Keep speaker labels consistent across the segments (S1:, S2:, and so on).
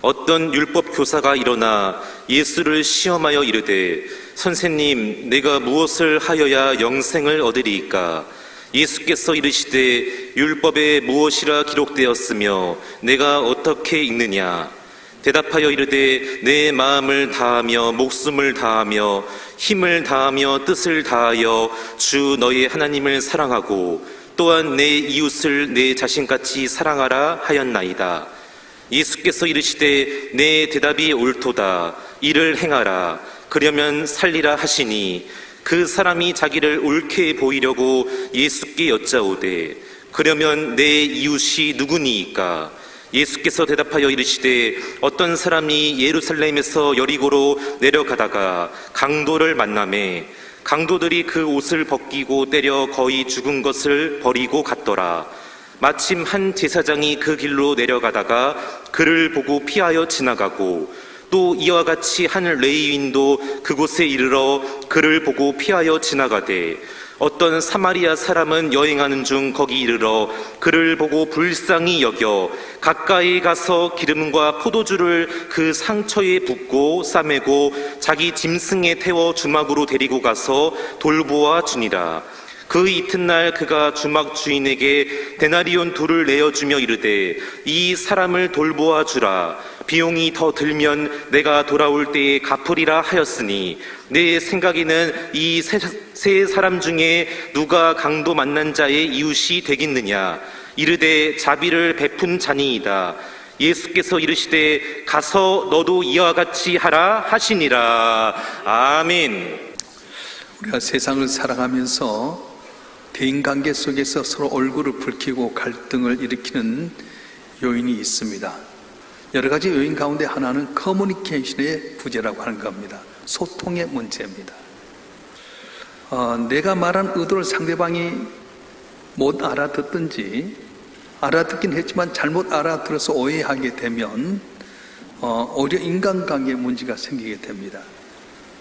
S1: 어떤 율법 교사가 일어나 예수를 시험하여 이르되 선생님, 내가 무엇을 하여야 영생을 얻으리이까? 예수께서 이르시되 율법에 무엇이라 기록되었으며 내가 어떻게 읽느냐? 대답하여 이르되 내 마음을 다하며 목숨을 다하며 힘을 다하며 뜻을 다하여 주 너의 하나님을 사랑하고 또한 내 이웃을 내 자신같이 사랑하라 하였나이다. 예수께서 이르시되 내 대답이 옳도다. 이를 행하라. 그러면 살리라 하시니 그 사람이 자기를 옳게 보이려고 예수께 여짜오되 그러면 내 이웃이 누구니이까? 예수께서 대답하여 이르시되 어떤 사람이 예루살렘에서 여리고로 내려가다가 강도를 만나매 강도들이 그 옷을 벗기고 때려 거의 죽은 것을 버리고 갔더라. 마침 한 제사장이 그 길로 내려가다가 그를 보고 피하여 지나가고 또 이와 같이 한 레위인도 그곳에 이르러 그를 보고 피하여 지나가되 어떤 사마리아 사람은 여행하는 중 거기 이르러 그를 보고 불쌍히 여겨 가까이 가서 기름과 포도주를 그 상처에 붓고 싸매고 자기 짐승에 태워 주막으로 데리고 가서 돌보아 주니라. 그 이튿날 그가 주막 주인에게 데나리온 둘을 내어주며 이르되 이 사람을 돌보아 주라. 비용이 더 들면 내가 돌아올 때에 갚으리라 하였으니 내 생각에는 이 세 사람 중에 누가 강도 만난 자의 이웃이 되겠느냐? 이르되 자비를 베푼 자니이다. 예수께서 이르시되 가서 너도 이와 같이 하라 하시니라. 아멘.
S2: 우리가 세상을 살아가면서 대인관계 속에서 서로 얼굴을 붉히고 갈등을 일으키는 요인이 있습니다. 여러 가지 요인 가운데 하나는 커뮤니케이션의 부재라고 하는 겁니다. 소통의 문제입니다. 내가 말한 의도를 상대방이 못 알아듣든지 알아듣긴 했지만 잘못 알아들어서 오해하게 되면 오히려 인간관계에 문제가 생기게 됩니다.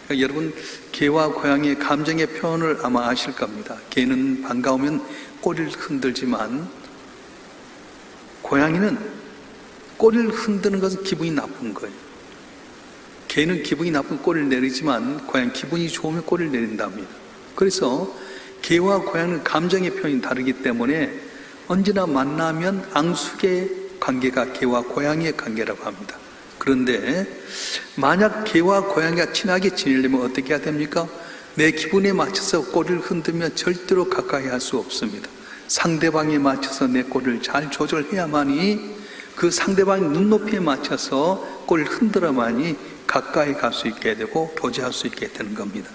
S2: 그러니까 여러분, 개와 고양이의 감정의 표현을 아마 아실 겁니다. 개는 반가우면 꼬리를 흔들지만 고양이는 꼬리를 흔드는 것은 기분이 나쁜 거예요. 개는 기분이 나쁜 꼬리를 내리지만 고양이 기분이 좋으면 꼬리를 내린답니다. 그래서 개와 고양이는 감정의 표현이 다르기 때문에 언제나 만나면 앙숙의 관계가 개와 고양이의 관계라고 합니다. 그런데 만약 개와 고양이가 친하게 지내려면 어떻게 해야 됩니까? 내 기분에 맞춰서 꼬리를 흔들면 절대로 가까이 할 수 없습니다. 상대방에 맞춰서 내 꼬리를 잘 조절해야만이 그 상대방의 눈높이에 맞춰서 꼬리를 흔들어야만이 가까이 갈 수 있게 되고 교제할 수 있게 되는 겁니다.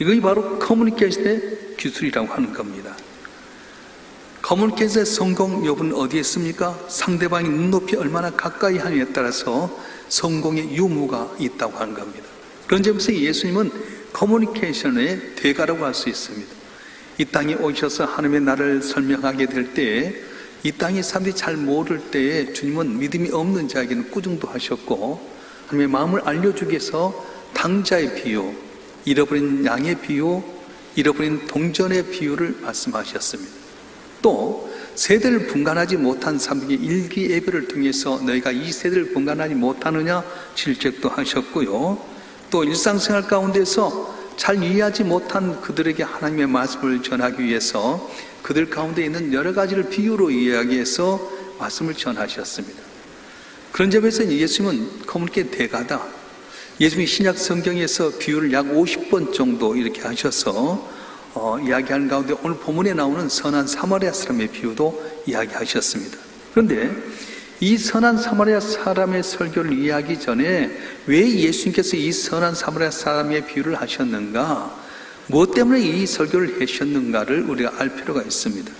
S2: 이것이 바로 커뮤니케이션의 기술이라고 하는 겁니다. 커뮤니케이션의 성공 여부는 어디에 있습니까? 상대방의 눈높이 얼마나 가까이 하느냐에 따라서 성공의 유무가 있다고 하는 겁니다. 그런 점에서 예수님은 커뮤니케이션의 대가라고 할 수 있습니다. 이 땅에 오셔서 하나님의 나라를 설명하게 될 때에 이 땅에 사람들이 잘 모를 때에 주님은 믿음이 없는 자에게는 꾸중도 하셨고 하나님의 마음을 알려주기 위해서 당자의 비유, 잃어버린 양의 비유, 잃어버린 동전의 비유를 말씀하셨습니다. 또 세대를 분간하지 못한 사람들에게 일기예배를 통해서 너희가 이 세대를 분간하지 못하느냐 질책도 하셨고요. 또 일상생활 가운데서 잘 이해하지 못한 그들에게 하나님의 말씀을 전하기 위해서 그들 가운데 있는 여러 가지를 비유로 이해하기 위해서 말씀을 전하셨습니다. 그런 점에서 예수님은 커뮤니케이션 대가다. 예수님이 신약 성경에서 비유를 약 50번 정도 이렇게 하셔서 이야기하는 가운데 오늘 본문에 나오는 선한 사마리아 사람의 비유도 이야기하셨습니다. 그런데 이 선한 사마리아 사람의 설교를 이해하기 전에 왜 예수님께서 이 선한 사마리아 사람의 비유를 하셨는가, 무엇 때문에 이 설교를 하셨는가를 우리가 알 필요가 있습니다.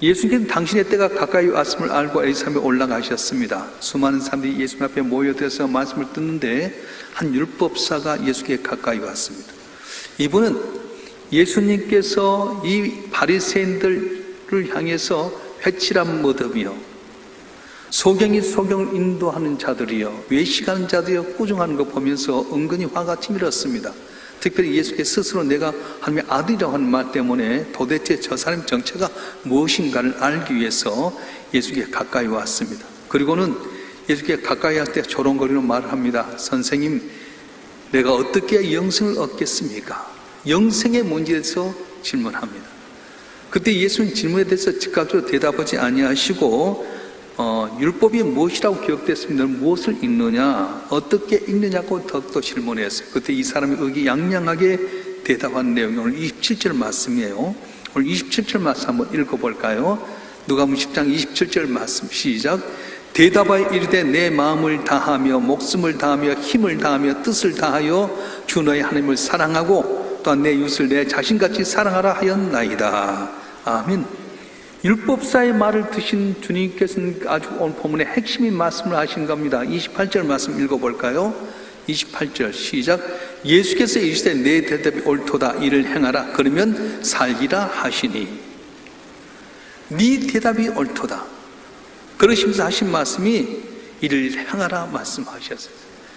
S2: 예수님께서는 당신의 때가 가까이 왔음을 알고 에리사람에 올라가셨습니다. 수많은 사람들이 예수님 앞에 모여들어서 말씀을 듣는데 한 율법사가 예수께 가까이 왔습니다. 이분은 예수님께서 이 바리새인들을 향해서 회칠한 무덤이요, 소경이 소경을 인도하는 자들이요, 외식하는 자들이요, 꾸중하는 거 보면서 은근히 화가 치밀었습니다. 특별히 예수께서 스스로 내가 하나님의 아들이라고 하는 말 때문에 도대체 저 사람의 정체가 무엇인가를 알기 위해서 예수께 가까이 왔습니다. 그리고는 예수께 가까이 할 때 조롱거리는 말을 합니다. 선생님, 내가 어떻게 영생을 얻겠습니까? 영생의 문제에 대해서 질문합니다. 그때 예수는 질문에 대해서 즉각적으로 대답하지 아니하시고 율법이 무엇이라고 기억됐습니다. 너는 무엇을 읽느냐? 어떻게 읽느냐고 더욱더 질문했어요. 그때 이 사람이 의기양양하게 대답한 내용이 오늘 27절 말씀이에요. 오늘 27절 말씀 한번 읽어볼까요? 누가복음 10장 27절 말씀 시작. 대답하여 이르되 내 마음을 다하며 목숨을 다하며 힘을 다하며 뜻을 다하여 주 너의 하나님을 사랑하고 또한 내 이웃을 내 자신같이 사랑하라 하였나이다. 아멘. 율법사의 말을 드신 주님께서는 아주 오늘 본문의 핵심인 말씀을 하신 겁니다. 28절 말씀 읽어볼까요? 28절 시작. 예수께서 이르시되 내 대답이 옳도다 이를 행하라 그러면 살리라 하시니. 네 대답이 옳도다 그러시면서 하신 말씀이 이를 행하라 말씀하셨어요.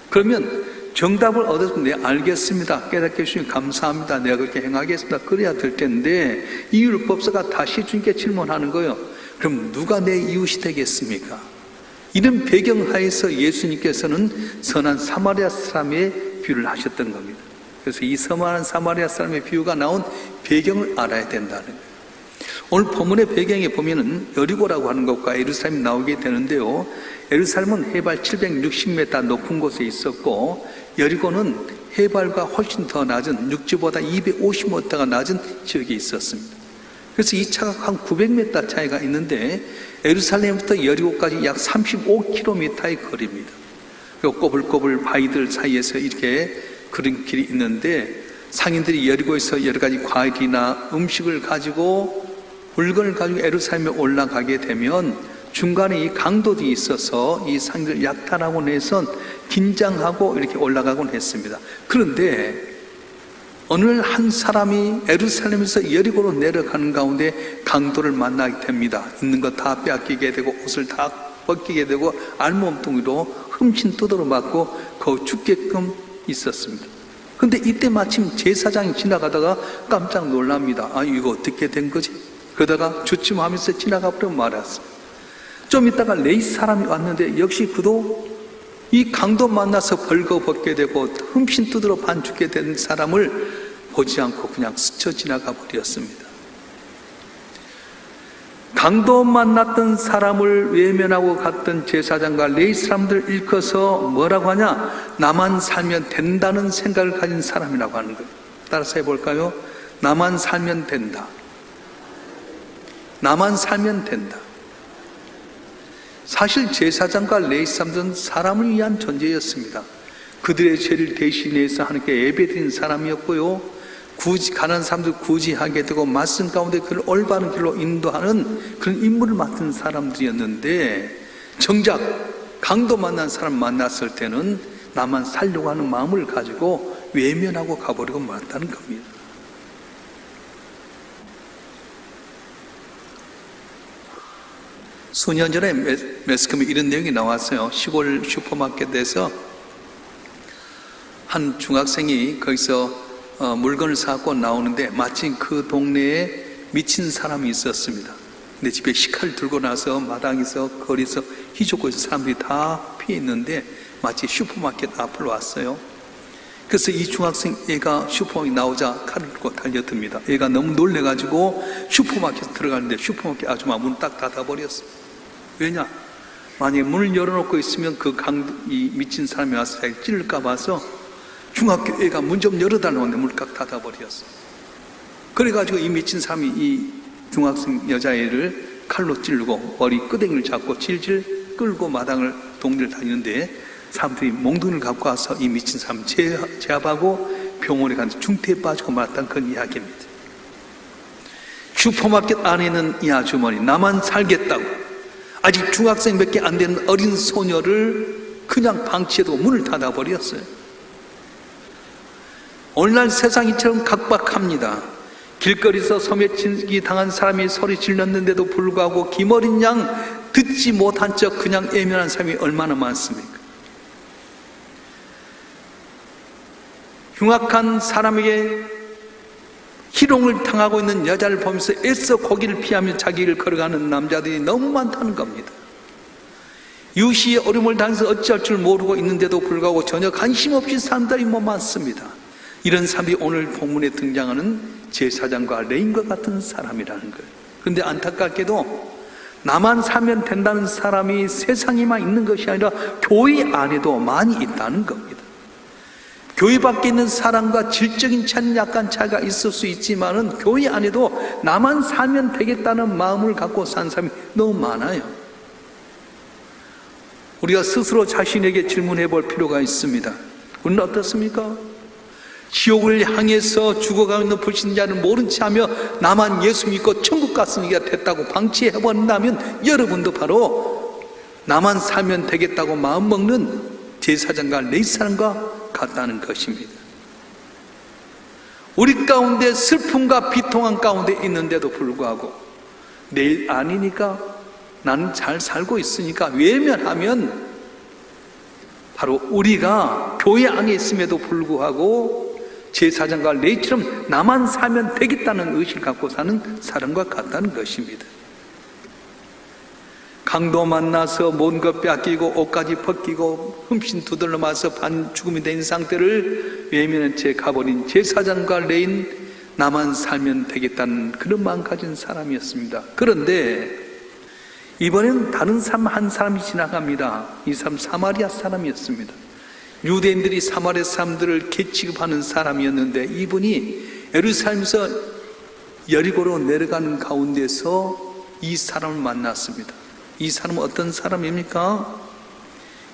S2: 그러면 정답을 얻었으면 네 알겠습니다, 깨닫게 해주시니 감사합니다, 내가 그렇게 행하겠습니다, 그래야 될 텐데 이 율법사가 다시 주님께 질문하는 거예요. 그럼 누가 내 이웃이 되겠습니까? 이런 배경하에서 예수님께서는 선한 사마리아 사람의 비유를 하셨던 겁니다. 그래서 이 선한 사마리아 사람의 비유가 나온 배경을 알아야 된다는 거예요. 오늘 본문의 배경에 보면은 여리고라고 하는 것과 예루살렘이 나오게 되는데요. 예루살렘은 해발 760m 높은 곳에 있었고 여리고는 해발과 훨씬 더 낮은 육지보다 250m가 낮은 지역에 있었습니다. 그래서 이 차가 한 900m 차이가 있는데 예루살렘부터 여리고까지 약 35km의 거리입니다. 그리고 꼬불꼬불 바위들 사이에서 이렇게 그런 길이 있는데 상인들이 여리고에서 여러 가지 과일이나 음식을 가지고 물건을 가지고 예루살렘에 올라가게 되면 중간에 이 강도들이 있어서 이 상인들을 약탈하고 내선 긴장하고 이렇게 올라가곤 했습니다. 그런데 어느 날 한 사람이 예루살렘에서 여리고로 내려가는 가운데 강도를 만나게 됩니다. 있는 거 다 빼앗기게 되고 옷을 다 벗기게 되고 알몸뚱이로 흠씬 두드러 맞고 거의 죽게끔 있었습니다. 그런데 이때 마침 제사장이 지나가다가 깜짝 놀랍니다. 아, 이거 어떻게 된 거지? 그러다가 주춤하면서 지나가 버려 말았어요. 좀 있다가 레위 사람이 왔는데 역시 그도 이 강도 만나서 벌거벗게 되고 흠씬 두드러 반 죽게 된 사람을 보지 않고 그냥 스쳐 지나가 버렸습니다. 강도 만났던 사람을 외면하고 갔던 제사장과 레위 사람들 일컬어서 뭐라고 하냐? 나만 살면 된다는 생각을 가진 사람이라고 하는 거예요. 따라서 해볼까요? 나만 살면 된다. 나만 살면 된다. 사실 제사장과 레위 사람들은 사람을 위한 존재였습니다. 그들의 죄를 대신해서 하나님께 예배드린 사람이었고요. 가난한 사람들 구제하게 되고 말씀 가운데 그를 올바른 길로 인도하는 그런 임무를 맡은 사람들이었는데 정작 강도 만난 사람 만났을 때는 나만 살려고 하는 마음을 가지고 외면하고 가버리고 말았다는 겁니다. 수년 전에 매스컴에 이런 내용이 나왔어요. 시골 슈퍼마켓에서 한 중학생이 거기서 물건을 사고 나오는데 마침 그 동네에 미친 사람이 있었습니다. 근데 집에 식칼 들고 나서 마당에서 거리에서 희죽고 있어서 사람들이 다 피해 있는데 마치 슈퍼마켓 앞으로 왔어요. 그래서 이 중학생 애가 슈퍼마켓 나오자 칼을 들고 달려듭니다. 애가 너무 놀래가지고 슈퍼마켓에 들어가는데 슈퍼마켓 아줌마 문을 딱 닫아버렸어요. 왜냐? 만약에 문을 열어놓고 있으면 이 미친 사람이 와서 자기 찔릴까 봐서 중학교 애가 문 좀 열어달라고 하는데 문을 딱 닫아버렸어요. 그래가지고 이 미친 사람이 이 중학생 여자애를 칼로 찌르고 머리 끄댕이를 잡고 질질 끌고 마당을 동네를 다니는데 사람들이 몽둥이를 갖고 와서 이 미친 사람 제압하고 병원에 가서 중태에 빠지고 말았다는 그런 이야기입니다. 슈퍼마켓 안에 있는 이 아주머니 나만 살겠다고 아직 중학생밖에 안 되는 어린 소녀를 그냥 방치해두고 문을 닫아버렸어요. 오늘날 세상이 이처럼 각박합니다. 길거리에서 소매치기 당한 사람이 소리 질렀는데도 불구하고 김어린 양 듣지 못한 척 그냥 예면한 사람이 얼마나 많습니까? 흉악한 사람에게 희롱을 당하고 있는 여자를 보면서 애써 고기를 피하며 자기 길을 걸어가는 남자들이 너무 많다는 겁니다. 유시의 어려움을 당해서 어찌할 줄 모르고 있는데도 불구하고 전혀 관심 없이 사는 사람이 많습니다. 이런 사람이 오늘 본문에 등장하는 제사장과 레인과 같은 사람이라는 거예요. 그런데 안타깝게도 나만 사면 된다는 사람이 세상에만 있는 것이 아니라 교회 안에도 많이 있다는 겁니다. 교회 밖에 있는 사람과 질적인 차이는 약간 차이가 있을 수 있지만은 교회 안에도 나만 살면 되겠다는 마음을 갖고 산 사람이 너무 많아요. 우리가 스스로 자신에게 질문해 볼 필요가 있습니다. 우리는 어떻습니까? 지옥을 향해서 죽어가고 있는 불신자를 모른 채 하며 나만 예수 믿고 천국 갔으니까 됐다고 방치해버린다면 여러분도 바로 나만 살면 되겠다고 마음먹는 제사장과 레위사람과 같다는 것입니다. 우리 가운데 슬픔과 비통한 가운데 있는데도 불구하고 내일 아니니까 나는 잘 살고 있으니까 외면하면 바로 우리가 교회 안에 있음에도 불구하고 제사장과 레위처럼 나만 살면 되겠다는 의식을 갖고 사는 사람과 같다는 것입니다. 강도 만나서 모든 것 뺏기고 옷까지 벗기고 흠씬 두들러 맞아서 반죽음이 된 상태를 외면한 채 가버린 제사장과 레인, 나만 살면 되겠다는 그런 마음 가진 사람이었습니다. 그런데 이번엔 다른 사람 한 사람이 지나갑니다. 이 사람 사마리아 사람이었습니다. 유대인들이 사마리아 사람들을 개취급하는 사람이었는데 이분이 예루살렘에서 여리고로 내려가는 가운데서 이 사람을 만났습니다. 이 사람은 어떤 사람입니까?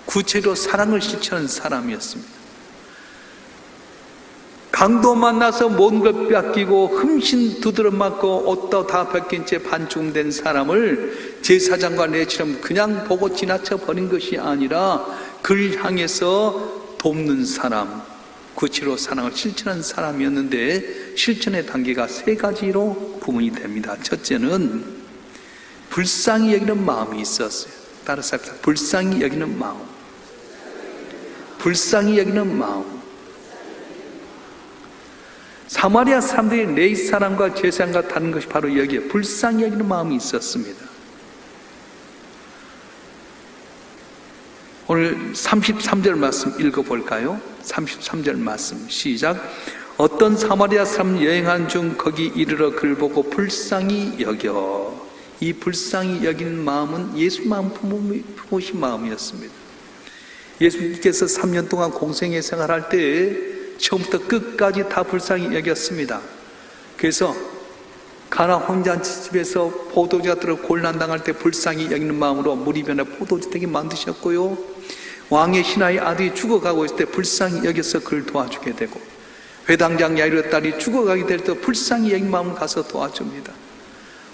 S2: 구체로 사랑을 실천하는 사람이었습니다. 강도 만나서 모든 걸 뺏기고 흠씬 두드러 맞고 옷도 다 벗긴 채 반죽된 사람을 제사장과 레위처럼 그냥 보고 지나쳐 버린 것이 아니라 그를 향해서 돕는 사람, 구체로 사랑을 실천하는 사람이었는데 실천의 단계가 세 가지로 구분이 됩니다. 첫째는 불쌍히 여기는 마음이 있었어요. 따라서 불쌍히 여기는 마음. 불쌍히 여기는 마음. 사마리아 사람들이 레위 사람과 제사장과 다른 것이 바로 여기에 불쌍히 여기는 마음이 있었습니다. 오늘 33절 말씀 읽어볼까요? 33절 말씀 시작. 어떤 사마리아 사람 여행하는 중 거기 이르러 그를 보고 불쌍히 여겨. 이 불쌍히 여기는 마음은 예수 마음 품으신 마음이었습니다. 예수님께서 3년 동안 공생애 생활할 때 처음부터 끝까지 다 불쌍히 여겼습니다. 그래서 가나 혼잔치집에서 포도주가 들어 곤란당할 때 불쌍히 여기는 마음으로 물이 변해 포도주 되게 만드셨고요. 왕의 신하의 아들이 죽어가고 있을 때 불쌍히 여겨서 그를 도와주게 되고, 회당장 야이로 딸이 죽어가게 될 때 불쌍히 여긴 마음을 가서 도와줍니다.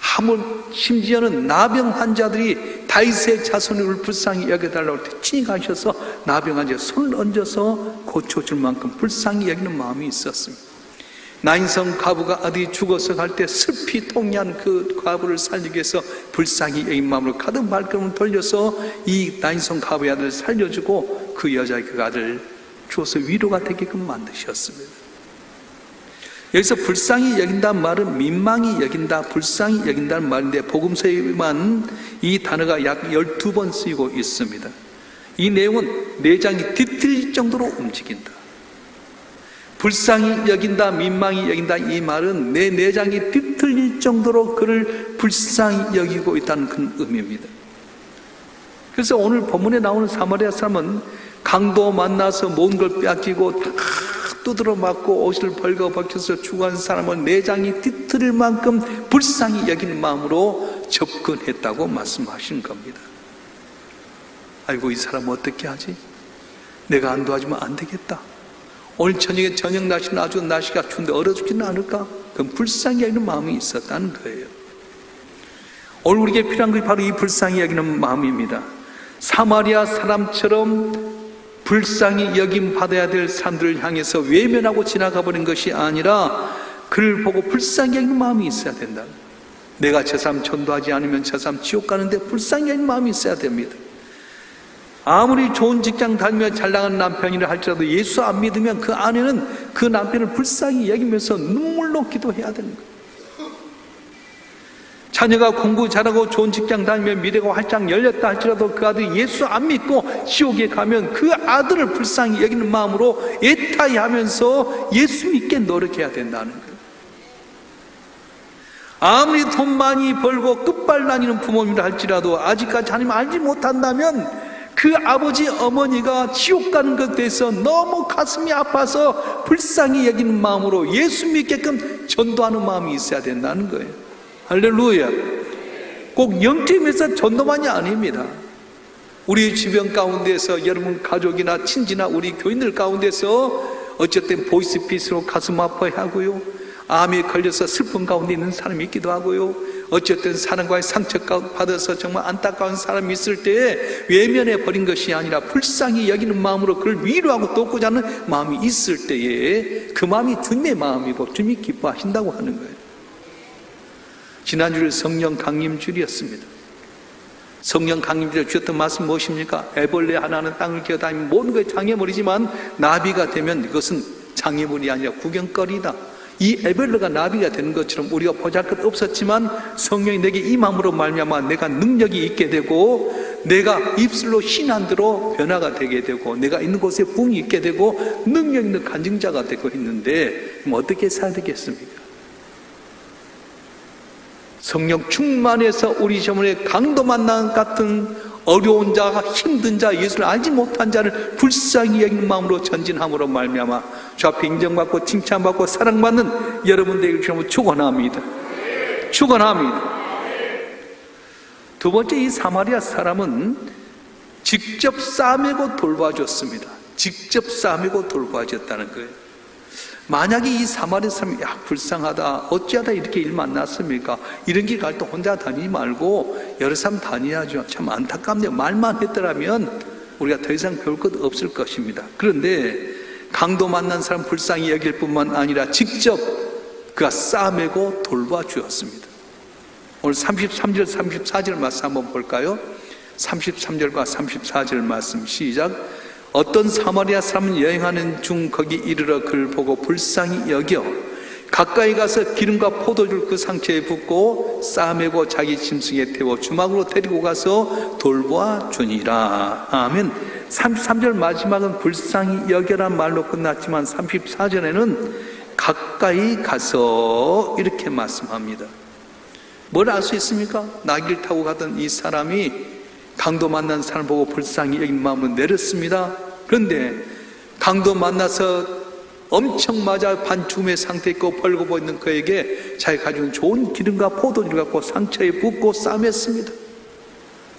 S2: 하물 심지어는 나병 환자들이 다윗의 자손을 불쌍히 여겨달라고 할 때 친히 가셔서 나병 환자에 손을 얹어서 고쳐줄 만큼 불쌍히 여기는 마음이 있었습니다. 나인성 과부가 아들이 죽어서 갈 때 슬피 통해한 그 과부를 살리기 위해서 불쌍히 여긴 마음으로 가득 발걸음을 돌려서 이 나인성 과부의 아들을 살려주고 그 여자의 그 아들을 주어서 위로가 되게끔 만드셨습니다. 여기서 불쌍히 여긴다는 말은 민망히 여긴다, 불쌍히 여긴다는 말인데 복음서에만 이 단어가 약 12번 쓰이고 있습니다. 이 내용은 내장이 뒤틀릴 정도로 움직인다. 불쌍히 여긴다, 민망히 여긴다, 이 말은 내 내장이 뒤틀릴 정도로 그를 불쌍히 여기고 있다는 그런 의미입니다. 그래서 오늘 본문에 나오는 사마리아 사람은 강도 만나서 모든 걸 빼앗기고 다 두드러 맞고 옷을 벌거벗겨서 죽어간 사람은 내장이 뒤틀릴 만큼 불쌍히 여기는 마음으로 접근했다고 말씀하시는 겁니다. 아이고, 이 사람 어떻게 하지? 내가 안 도와주면 안 되겠다. 오늘 저녁에 저녁 날씨는 아주 날씨가 추운데 얼어 죽지는 않을까? 그럼 불쌍히 여기는 마음이 있었다는 거예요. 오늘 우리에게 필요한 것이 바로 이 불쌍히 여기는 마음입니다. 사마리아 사람처럼 불쌍히 여김 받아야 될 사람들을 향해서 외면하고 지나가 버린 것이 아니라 그를 보고 불쌍히 여기는 마음이 있어야 된다. 내가 저 사람 전도하지 않으면 저 사람 지옥 가는데 불쌍히 여기는 마음이 있어야 됩니다. 아무리 좋은 직장 다니며 잘 나가는 남편이라 할지라도 예수 안 믿으면 그 아내는 그 남편을 불쌍히 여기면서 눈물로 기도해야 되는 거예요. 자녀가 공부 잘하고 좋은 직장 다니면 미래가 활짝 열렸다 할지라도 그 아들이 예수 안 믿고 지옥에 가면 그 아들을 불쌍히 여기는 마음으로 애타이하면서 예수 믿게 노력해야 된다는 거예요. 아무리 돈 많이 벌고 끝발 나뉘는 부모님이라 할지라도 아직까지 하나님 알지 못한다면 그 아버지 어머니가 지옥 가는 것에 대해서 너무 가슴이 아파서 불쌍히 여기는 마음으로 예수 믿게끔 전도하는 마음이 있어야 된다는 거예요. 할렐루야. 꼭 영팀에서 전도만이 아닙니다. 우리 주변 가운데서 여러분 가족이나 친지나 우리 교인들 가운데서 어쨌든 보이스피스로 가슴 아파하고요, 암에 걸려서 슬픔 가운데 있는 사람이 있기도 하고요, 어쨌든 사랑과의 상처 받아서 정말 안타까운 사람이 있을 때에 외면해 버린 것이 아니라 불쌍히 여기는 마음으로 그를 위로하고 돕고자 하는 마음이 있을 때에 그 마음이 주님의 마음이고 주님이 기뻐하신다고 하는 거예요. 지난주에 성령 강림주일이었습니다. 성령 강림주일에 주셨던 말씀 무엇입니까? 애벌레 하나는 땅을 기어다니면 모든 것이 장애물이지만 나비가 되면 이것은 장애물이 아니라 구경거리다. 이 애벌레가 나비가 되는 것처럼 우리가 보잘것 없었지만 성령이 내게 임함으로 말미암아 내가 능력이 있게 되고 내가 입술로 신한 대로 변화가 되게 되고 내가 있는 곳에 부흥이 있게 되고 능력 있는 간증자가 되고 있는데 그럼 어떻게 살아야 되겠습니까? 성령 충만해서 우리 시험에 강도 만난 같은 어려운 자, 힘든 자, 예수를 알지 못한 자를 불쌍히 여기는 마음으로 전진함으로 말미암아 주 앞에 인정받고 칭찬받고 사랑받는 여러분 되기를 축원합니다. 축원합니다. 두 번째, 이 사마리아 사람은 직접 싸매고 돌봐줬습니다. 직접 싸매고 돌봐줬다는 거예요. 만약에 이 사마리아 사람이 불쌍하다, 어찌하다 이렇게 일 만났습니까? 이런 길 갈 때 혼자 다니지 말고 여러 사람 다녀야죠. 참 안타깝네요. 말만 했더라면 우리가 더 이상 배울 것 없을 것입니다. 그런데 강도 만난 사람 불쌍히 여길 뿐만 아니라 직접 그가 싸매고 돌봐주었습니다. 오늘 33절 34절 말씀 한번 볼까요? 33절과 34절 말씀 시작. 어떤 사마리아 사람은 여행하는 중 거기 이르러 그를 보고 불쌍히 여겨 가까이 가서 기름과 포도주를 그 상처에 붓고 싸매고 자기 짐승에 태워 주막으로 데리고 가서 돌보아 주니라. 아멘. 33절 마지막은 불쌍히 여겨란 말로 끝났지만 34절에는 가까이 가서 이렇게 말씀합니다. 뭘 알 수 있습니까? 나귀를 타고 가던 이 사람이 강도 만난 사람을 보고 불쌍히 여긴 마음으로 내렸습니다. 그런데 강도 만나서 엄청 맞아 반죽음의 상태에 있고 벌거벗어 있는 그에게 자기가 가지고 있는 좋은 기름과 포도주를 갖고 상처에 붓고 싸맸습니다.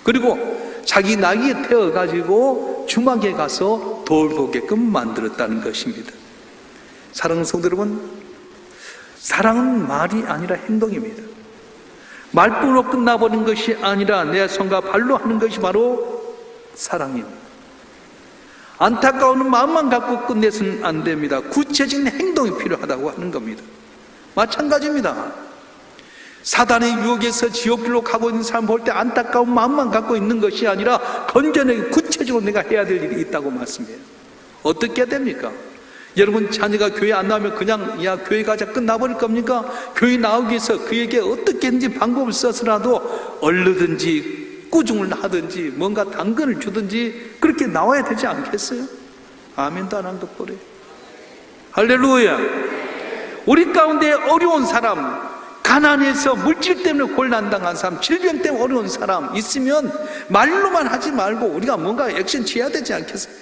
S2: 그리고 자기 나귀에 태워가지고 주막에 가서 돌보게끔 만들었다는 것입니다. 사랑하는 성도 여러분, 사랑은 말이 아니라 행동입니다. 말뿐으로 끝나버린 것이 아니라 내 손과 발로 하는 것이 바로 사랑입니다. 안타까운 마음만 갖고 끝내서는 안 됩니다. 구체적인 행동이 필요하다고 하는 겁니다. 마찬가지입니다. 사단의 유혹에서 지옥길로 가고 있는 사람 볼 때 안타까운 마음만 갖고 있는 것이 아니라 건전하게 구체적으로 내가 해야 될 일이 있다고 말씀해요. 어떻게 해야 됩니까? 여러분 자녀가 교회 안 나오면 그냥 교회 가자 끝나버릴 겁니까? 교회 나오기 위해서 그에게 어떻게든지 방법을 써서라도 얼르든지 꾸중을 하든지 뭔가 당근을 주든지 그렇게 나와야 되지 않겠어요? 아멘도 안 한 것 보래. 할렐루야. 우리 가운데 어려운 사람, 가난해서 물질 때문에 곤란당한 사람, 질병 때문에 어려운 사람 있으면 말로만 하지 말고 우리가 뭔가 액션 취해야 되지 않겠어요?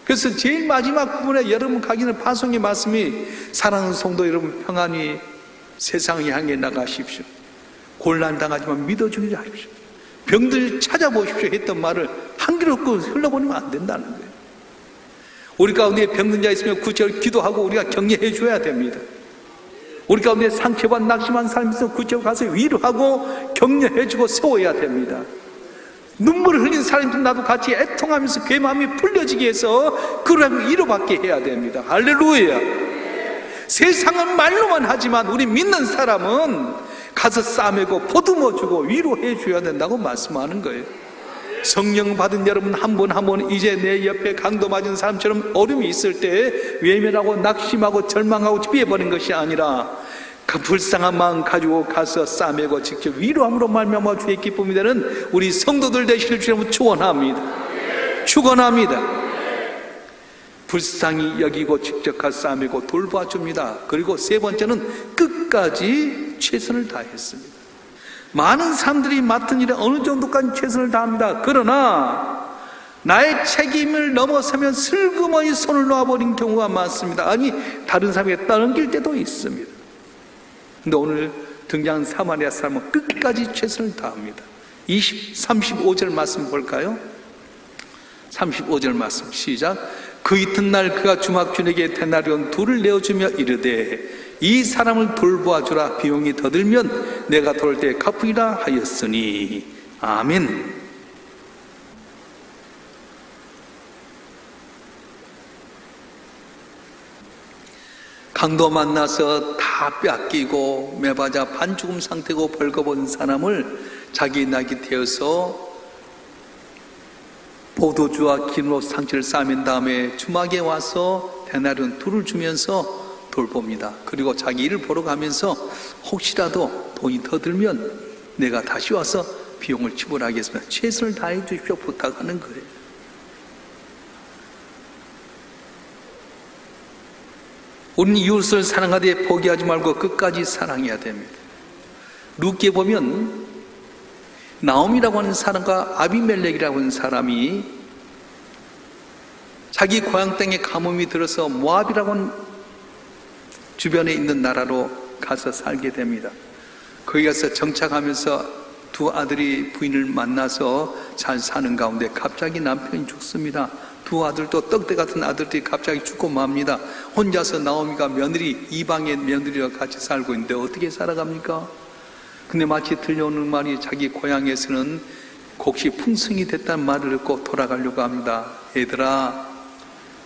S2: 그래서 제일 마지막 부분에 여러분 가기는 파송의 말씀이 사랑하는 성도 여러분 평안히 세상을 향해 나가십시오. 곤란당하지만 믿어주기를 하십시오. 병들 찾아보십시오 했던 말을 한 길 없고 흘러보내면 안 된다는 거예요. 우리 가운데 병든 자 있으면 구체적으로 기도하고 우리가 격려해 줘야 됩니다. 우리 가운데 상처받은 낙심한 사람이 있으면 구체적으로 가서 위로하고 격려해 주고 세워야 됩니다. 눈물을 흘린 사람들 나도 같이 애통하면서 그 마음이 풀려지게 해서 그를 위로받게 해야 됩니다. 할렐루야. 세상은 말로만 하지만 우리 믿는 사람은 가서 싸매고 보듬어주고 위로해 줘야 된다고 말씀하는 거예요. 성령 받은 여러분 한 번 한 번 이제 내 옆에 강도 맞은 사람처럼 어려움이 있을 때 외면하고 낙심하고 절망하고 피해버린 것이 아니라 그 불쌍한 마음 가지고 가서 싸매고 직접 위로함으로 말미암아 주의 기쁨이 되는 우리 성도들 되시길 주님으로 축원합니다. 축원합니다. 불쌍히 여기고 직접 가서 싸매고 돌봐줍니다. 그리고 세 번째는 끝까지 최선을 다했습니다. 많은 사람들이 맡은 일에 어느 정도까지 최선을 다합니다. 그러나 나의 책임을 넘어서면 슬그머니 손을 놓아버린 경우가 많습니다. 아니, 다른 사람에게 떠넘길 때도 있습니다. 근데 오늘 등장한 사마리아 사람은 끝까지 최선을 다합니다. 35절 말씀 볼까요? 35절 말씀 시작. 그 이튿날 그가 주막주에게 데나리온 2를 내어주며 이르되 이 사람을 돌보아주라. 비용이 더 들면 내가 돌 때 갚으리라 하였으니. 아멘. 강도 만나서 다 뺏기고 매바자 반죽음 상태고 벌거벗은 사람을 자기 낙이 되어서 포도주와 기름으로 상처를 싸맨 다음에 주막에 와서 데나리온 2를 주면서 돌봅니다. 그리고 자기 일을 보러 가면서 혹시라도 돈이 더 들면 내가 다시 와서 비용을 지불하겠습니다. 최선을 다해 주십시오 부탁하는 거예요. 우리는 이웃을 사랑하되 포기하지 말고 끝까지 사랑해야 됩니다. 룻기에 보면 나옴이라고 하는 사람과 아비멜렉이라고 하는 사람이 자기 고향 땅에 가뭄이 들어서 모압이라고 하는 주변에 있는 나라로 가서 살게 됩니다. 거기 가서 정착하면서 2 아들이 부인을 만나서 잘 사는 가운데 갑자기 남편이 죽습니다. 2 아들도 떡대 같은 아들들이 갑자기 죽고 맙니다. 혼자서 나오미가 며느리, 이방의 며느리와 같이 살고 있는데 어떻게 살아갑니까? 근데 마치 들려오는 말이 자기 고향에서는 곡식 풍성이 됐다는 말을 듣고 돌아가려고 합니다. 얘들아,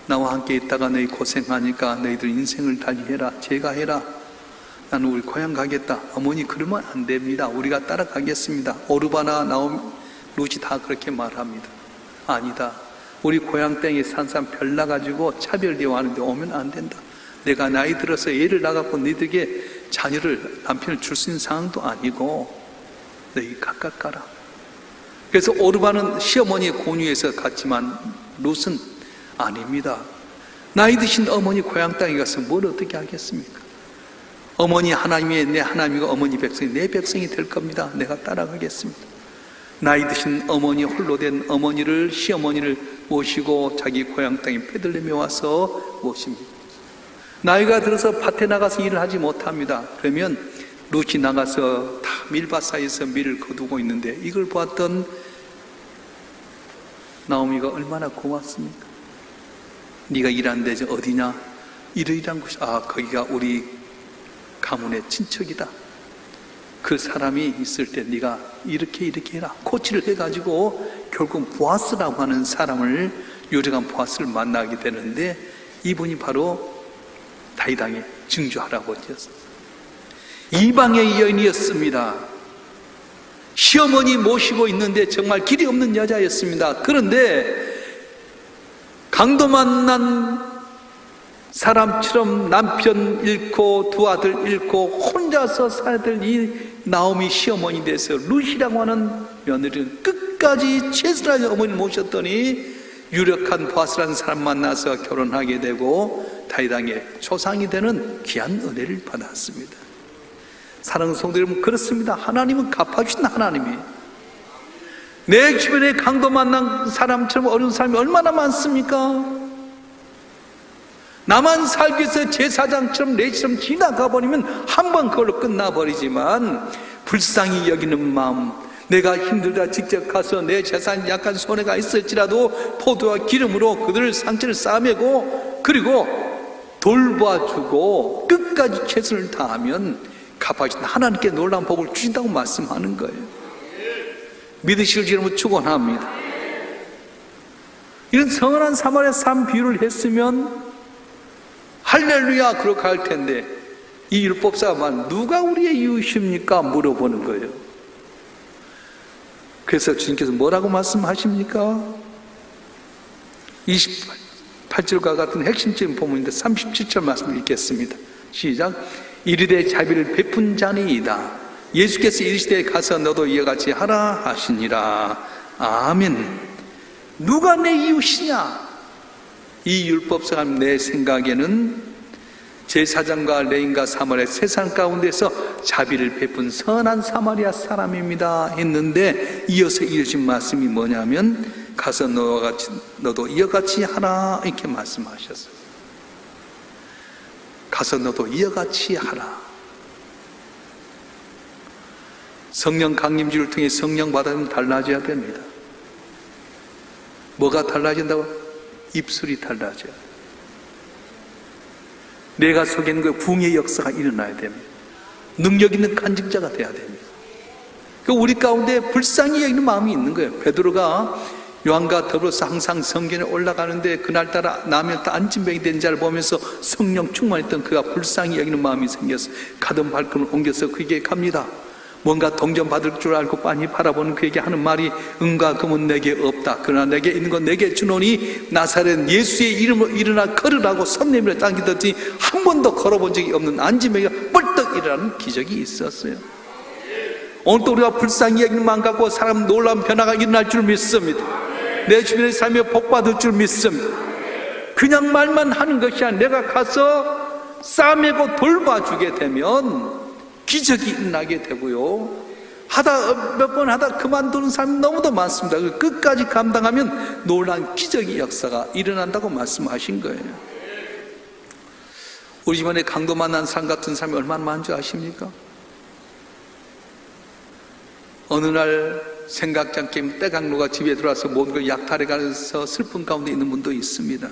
S2: 나와 함께 있다가 너희 고생하니까 너희들 인생을 달리해라. 제가 해라. 나는 우리 고향 가겠다. 어머니 그러면 안 됩니다. 우리가 따라가겠습니다. 오르바나 나오미, 룻이 다 그렇게 말합니다. 아니다. 우리 고향 땅에 산 사람 별나가지고 차별되어 하는데 오면 안 된다. 내가 나이 들어서 애를 낳아갖고 너희들에게 자녀를, 남편을 줄 수 있는 상황도 아니고 너희 각각 가라. 그래서 오르바는 시어머니의 권유에서 갔지만 룻은 아닙니다. 나이 드신 어머니 고향 땅에 가서 뭘 어떻게 하겠습니까? 어머니 하나님이 내 하나님이고 어머니 백성이 내 백성이 될 겁니다. 내가 따라가겠습니다. 나이 드신 어머니, 홀로 된 어머니를, 시어머니를 모시고 자기 고향 땅에 베들레헴에 와서 모십니다. 나이가 들어서 밭에 나가서 일을 하지 못합니다. 그러면 룻이 나가서 다 밀밭 사이에서 밀을 거두고 있는데 이걸 보았던 나오미가 얼마나 고맙습니까? 네가 일하는 데서 어디냐? 이러이러한 곳이, 거기가 우리 가문의 친척이다. 그 사람이 있을 때 네가 이렇게 해라. 코치를 해가지고 결국 보아스라고 하는 사람을, 유력한 보아스를 만나게 되는데 이분이 바로 다윗왕의 증조 할아버지였습니다. 이방의 여인이었습니다. 시어머니 모시고 있는데 정말 길이 없는 여자였습니다. 그런데 강도 만난 사람처럼 남편 잃고 2 아들 잃고 혼자서 살아야 될 이 나오미 시어머니 돼서 룻이라고 하는 며느리는 끝까지 최선을 어머니를 모셨더니 유력한 보아스라는 사람 만나서 결혼하게 되고 다윗왕의 조상이 되는 귀한 은혜를 받았습니다. 사랑하는 성도 여러분, 그렇습니다. 하나님은 갚아주신 하나님이에요. 내 주변에 강도 만난 사람처럼 어려운 사람이 얼마나 많습니까? 나만 살기 위해서 제사장처럼 내처럼 지나가 버리면 한 번 그걸로 끝나버리지만 불쌍히 여기는 마음, 내가 힘들다 직접 가서 내 재산이 약간 손해가 있을지라도 포도와 기름으로 그들을 상처를 싸매고 그리고 돌봐주고 끝까지 최선을 다하면 갚아주신 하나님께 놀라운 복을 주신다고 말씀하는 거예요. 믿으실 여러분 축원합니다. 이런 선한 사마리아 사람 비유를 했으면 할렐루야 그렇게 할 텐데 이 율법사만 누가 우리의 이웃입니까? 물어보는 거예요. 그래서 주님께서 뭐라고 말씀하십니까? 28절과 같은 핵심적인 본문인데 37절 말씀을 읽겠습니다. 시작. 이르되 자비를 베푼 자니이다. 예수께서 이르시되 가서 너도 이와 같이 하라 하시니라. 아멘. 누가 내 이웃이냐? 이 율법서가 내 생각에는 제사장과 레인과 사마리아 세상 가운데서 자비를 베푼 선한 사마리아 사람입니다 했는데, 이어서 이르신 말씀이 뭐냐면 가서 너도 이와 같이 하라 이렇게 말씀하셨어요. 가서 너도 이와 같이 하라. 성령 강림주를 통해 성령 받으면 달라져야 됩니다. 뭐가 달라진다고? 입술이 달라져요. 내가 속에 있는 그 부흥의 역사가 일어나야 됩니다. 능력 있는 간증자가 돼야 됩니다. 우리 가운데 불쌍히 여기는 마음이 있는 거예요. 베드로가 요한과 더불어서 항상 성전에 올라가는데 그날따라 나면 안진병이 된 자를 보면서 성령 충만했던 그가 불쌍히 여기는 마음이 생겨서 가던 발걸음을 옮겨서 그에게 갑니다. 뭔가 동전 받을 줄 알고 빤히 바라보는 그에게 하는 말이 은과 금은 내게 없다. 그러나 내게 있는 건 내게 주노니 나사렛 예수의 이름으로 일어나 걸으라고 손 내밀어 당기더니 한 번도 걸어본 적이 없는 안진병이가 벌떡 일어나는 기적이 있었어요. 오늘도 우리가 불쌍히 여기는 마음 갖고 사람 놀라운 변화가 일어날 줄 믿습니다. 내 주변의 삶에 복받을 줄 믿습니다. 그냥 말만 하는 것이 아니라 내가 가서 싸매고 돌봐주게 되면 기적이 일어나게 되고요. 몇 번 하다 그만두는 사람이 너무도 많습니다. 끝까지 감당하면 놀라운 기적의 역사가 일어난다고 말씀하신 거예요. 우리 집안에 강도 만난 사람 같은 사람이 얼마나 많은 줄 아십니까? 어느 날 생각지 않게 떼강로가 집에 들어와서 모든 걸 약탈해가서 슬픈 가운데 있는 분도 있습니다.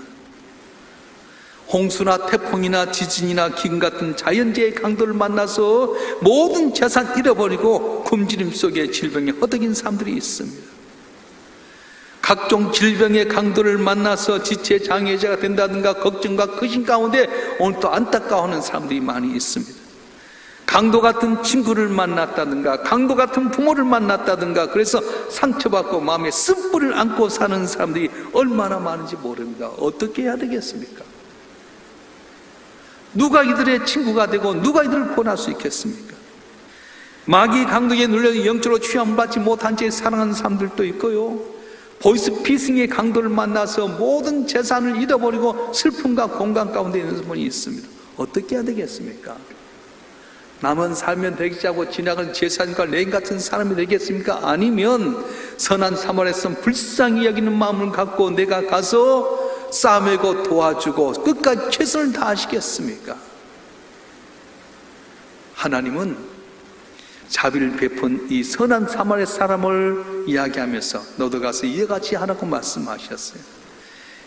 S2: 홍수나 태풍이나 지진이나 기근 같은 자연재해의 강도를 만나서 모든 재산 잃어버리고 굶주림 속에 질병에 허덕인 사람들이 있습니다. 각종 질병의 강도를 만나서 지체 장애자가 된다든가 걱정과 근심 가운데 오늘 또 안타까워하는 사람들이 많이 있습니다. 강도 같은 친구를 만났다든가 강도 같은 부모를 만났다든가 그래서 상처받고 마음에 쓴뿌리를 안고 사는 사람들이 얼마나 많은지 모릅니다. 어떻게 해야 되겠습니까? 누가 이들의 친구가 되고 누가 이들을 구원할 수 있겠습니까? 마귀 강도에 눌려 영적으로 취함받지 못한 채 사랑하는 사람들도 있고요. 보이스피싱의 강도를 만나서 모든 재산을 잃어버리고 슬픔과 공감 가운데 있는 분이 있습니다. 어떻게 해야 되겠습니까? 남은 살면 되겠지 하고 지나간 제사장과 레인 같은 사람이 되겠습니까? 아니면 선한 사마리아에서 불쌍히 여기는 마음을 갖고 내가 가서 싸매고 도와주고 끝까지 최선을 다하시겠습니까? 하나님은 자비를 베푼 이 선한 사마리아 사람을 이야기하면서 너도 가서 이와 같이 하라고 말씀하셨어요.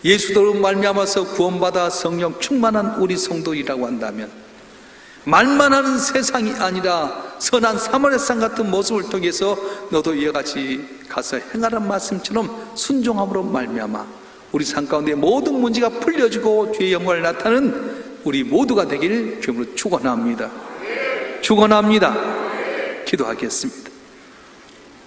S2: 예수로 말미암아서 구원받아 성령 충만한 우리 성도이라고 한다면 말만 하는 세상이 아니라 선한 사마리아 사람 같은 모습을 통해서 너도 이와 같이 가서 행하란 말씀처럼 순종함으로 말미암아 우리 삶 가운데 모든 문제가 풀려지고 주의 영광을 나타내는 우리 모두가 되기를 주님으로 축원합니다. 축원합니다. 기도하겠습니다.